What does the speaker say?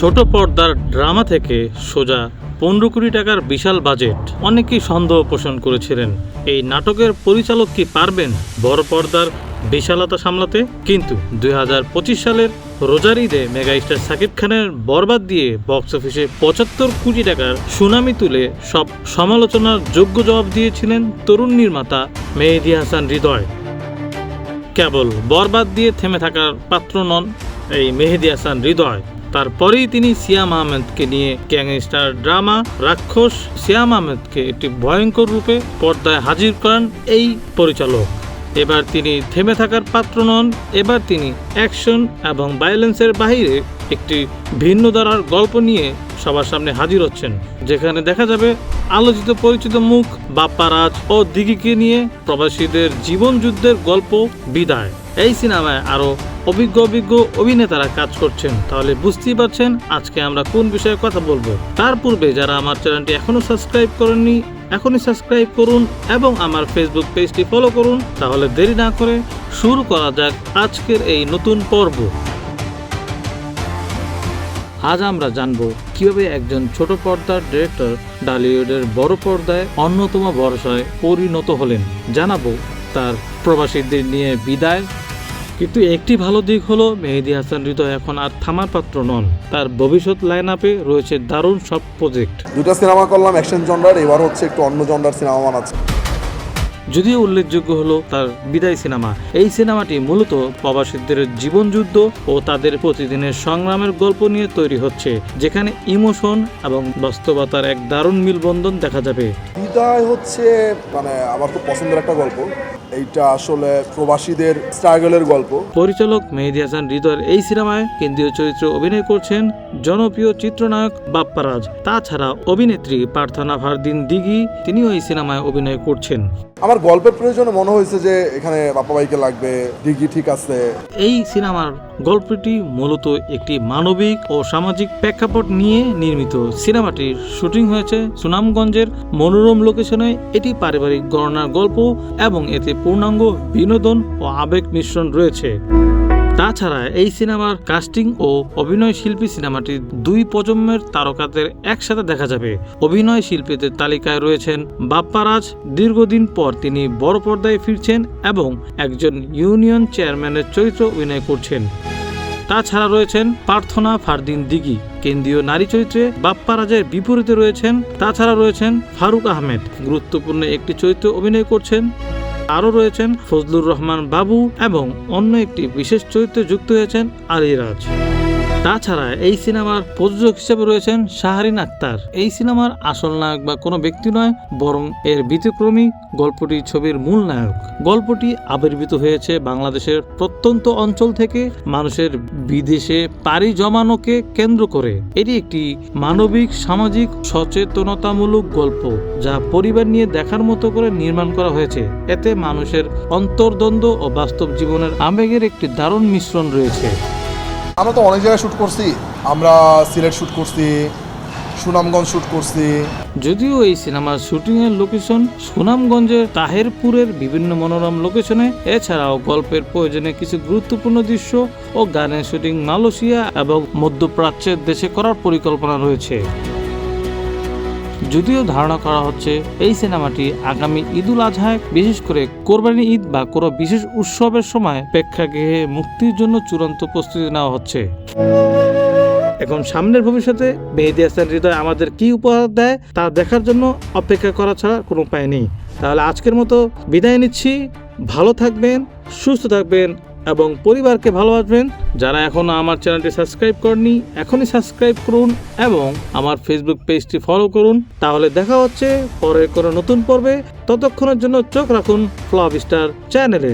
ছোট পর্দার ড্রামা থেকে সোজা 15 কোটি টাকার বিশাল বাজেট। অনেকেই সন্দেহ পোষণ করেছিলেন এই নাটকের পরিচালক কি পারবেন বড় পর্দার বিশালতা সামলাতে। কিন্তু 2025 সালের রোজার ঈদে মেগাস্টার সাকিব খানের বরবাদ দিয়ে বক্স অফিসে 75 কোটি টাকার সুনামি তুলে সব সমালোচনার যোগ্য জবাব দিয়েছিলেন তরুণ নির্মাতা মেহেদী হাসান হৃদয়। কেবল বরবাদ দিয়ে থেমে থাকার পাত্র নন এই মেহেদী হাসান হৃদয়। তারপরেই তিনি সিয়াম আহমেদকে নিয়ে গ্যাংস্টার ড্রামা রাক্ষস সিয়াম আহমেদকে একটি ভয়ঙ্কর রূপে পর্দায় হাজির করেন এই পরিচালক। এবার তিনি থেমে থাকার পাত্র নন, এবার তিনি অ্যাকশন এবং ভায়োলেন্সের বাইরে একটি ভিন্ন ধারার গল্প নিয়ে সবার সামনে হাজির হচ্ছেন, যেখানে দেখা যাবে আলোচিত পরিচিত মুখ বাপ্পা রাজ ও দিঘিকে নিয়ে প্রবাসীদের জীবন যুদ্ধের গল্প বিদায়। এই সিনেমায় আরও অভিজ্ঞ অভিনেতারা কাজ করছেন। তাহলে বুঝতেই পারছেন আজকে আমরা কোন বিষয়ে কথা বলবো। তার পূর্বে যারা আমার চ্যানেলটি এখনো সাবস্ক্রাইব করেননি এখনই সাবস্ক্রাইব করুন এবং আমার ফেসবুক পেজটি ফলো করুন। তাহলে দেরি না করে শুরু করা যাক আজকের এই নতুন পর্ব। আজ আমরা জানবো কিভাবে একজন ছোট পর্দার ডিরেক্টর ঢালিউডের বড় পর্দায় অন্যতম ভরসায় পরিণত হলেন। জানাবো তার প্রবাসীদের নিয়ে বিদায়। কিন্তু একটি ভালো দিক হলো মেহেদী হাসান হৃদয় এখন আর থামার পাত্র নন। তার ভবিষ্যৎ লাইন আপে রয়েছে দারুণ সব প্রজেক্ট। দুটো সিনেমা করলাম অ্যাকশন জনরার, এবার হচ্ছে একটু অন্য জনরার সিনেমা বানাচ্ছে। যদিও উল্লেখযোগ্য হলো তার বিদায় সিনেমা। এই সিনেমাটি মূলত প্রবাসীদের জীবনযুদ্ধ ও তাদের প্রতিদিনের সংগ্রামের গল্প নিয়ে তৈরি হচ্ছে, যেখানে ইমোশন এবং বাস্তবতার এক দারুণ মিলবন্ধন দেখা যাবে। বিদায় হচ্ছে আমার খুব পছন্দের একটা গল্প। এইটা আসলে প্রবাসীদের স্ট্রাগলের গল্প। পরিচালক মেহেদী হাসান হৃদয়ের এই সিনেমায় কেন্দ্রীয় চরিত্রে অভিনয় করছেন জনপ্রিয় চিত্রনায়ক বাপ্পা রাজ। তাছাড়া অভিনেত্রী প্রার্থনা ফারদিন দিঘি, তিনিও এই সিনেমায় অভিনয় করছেন। আমার গল্পের প্রয়োজনে মনে হয়েছে যে এখানে বাপ্পা ভাইকে লাগবে, দিঘি ঠিক আছে। এই সিনেমার গল্পটি মূলত একটি মানবিক ও সামাজিক প্রেক্ষাপট নিয়ে নির্মিত। সিনেমাটির শুটিং হয়েছে সুনামগঞ্জের মনোরম লোকেশনে। এটি পারিবারিক গণনার গল্প এবং এতে পূর্ণাঙ্গ বিনোদন ও আবেগ মিশ্রণ রয়েছে। তাছাড়া এই সিনেমার কাস্টিং ও অভিনয় শিল্পী সিনেমাটি দুই প্রজন্মের তারকাদের একসাথে দেখা যাবে। অভিনয় শিল্পীদের তালিকায় রয়েছেন বাপ্পা রাজ, দীর্ঘদিন পর তিনি বড় পর্দায় ফিরছেন এবং একজন ইউনিয়ন চেয়ারম্যানের চরিত্র অভিনয় করছেন। তাছাড়া রয়েছেন প্রার্থনা ফারদিন দিঘি, কেন্দ্রীয় নারী চরিত্রে বাপ্পা রাজের বিপরীতে রয়েছেন। তাছাড়া রয়েছেন ফারুক আহমেদ, গুরুত্বপূর্ণ একটি চরিত্রে অভিনয় করছেন। আরও রয়েছেন ফজলুর রহমান বাবু এবং অন্য একটি বিশেষ চরিত্রে যুক্ত হয়েছেন আলিরাজ। তাছাড়া এই সিনেমার প্রযোজক হিসেবে রয়েছেন শাহরিন আক্তার। এই সিনেমার আসল নায়ক বা কোনো ব্যক্তি নয়, বরং এর ব্যতিক্রমী গল্পটি ছবির মূল নায়ক। গল্পটি আবির্ভূত হয়েছে বাংলাদেশের প্রত্যন্ত অঞ্চল থেকে মানুষের বিদেশে পাড়ি জমানোকে কেন্দ্র করে। এটি একটি মানবিক সামাজিক সচেতনতামূলক গল্প যা পরিবার নিয়ে দেখার মতো করে নির্মাণ করা হয়েছে। এতে মানুষের অন্তর্দ্বন্দ্ব ও বাস্তব জীবনের আবেগের একটি দারুণ মিশ্রণ রয়েছে। আমরা তো অনেক জায়গায় শ্যুট করছি, আমরা সিলেট শ্যুট করছি, সুনামগঞ্জ শ্যুট করছি। যদিও এই সিনেমার শুটিংয়ের লোকেশন সুনামগঞ্জের তাহেরপুরের বিভিন্ন মনোরম লোকেশনে, এছাড়াও গল্পের প্রয়োজনে কিছু গুরুত্বপূর্ণ দৃশ্য ও গানের শুটিং মালয়েশিয়া এবং মধ্যপ্রাচ্যের দেশে করার পরিকল্পনা রয়েছে। যদিও ধারণা করা হচ্ছে এই সিনেমাটি আগামী ঈদুল আজহায়, বিশেষ করে কোরবানি ঈদ বা কোনো বিশেষ উৎসবের সময় প্রেক্ষাগৃহে মুক্তির জন্য চূড়ান্ত প্রস্তুতি নেওয়া হচ্ছে। এখন সামনের ভবিষ্যতে মেহেদী হাসান হৃদয় আমাদের কি উপহার দেয় তা দেখার জন্য অপেক্ষা করা ছাড়া কোনো উপায় নেই। তাহলে আজকের মতো বিদায় নিচ্ছি। ভালো থাকবেন, সুস্থ থাকবেন এবং পরিবারকে ভালোবাসবেন। যারা এখনও আমার চ্যানেলটি সাবস্ক্রাইব করেননি এখনই সাবস্ক্রাইব করুন এবং আমার ফেসবুক পেজটি ফলো করুন। তাহলে দেখা হচ্ছে পরের কোনো নতুন পর্বে। ততক্ষণের জন্য চোখ রাখুন ফ্লপ স্টার চ্যানেলে।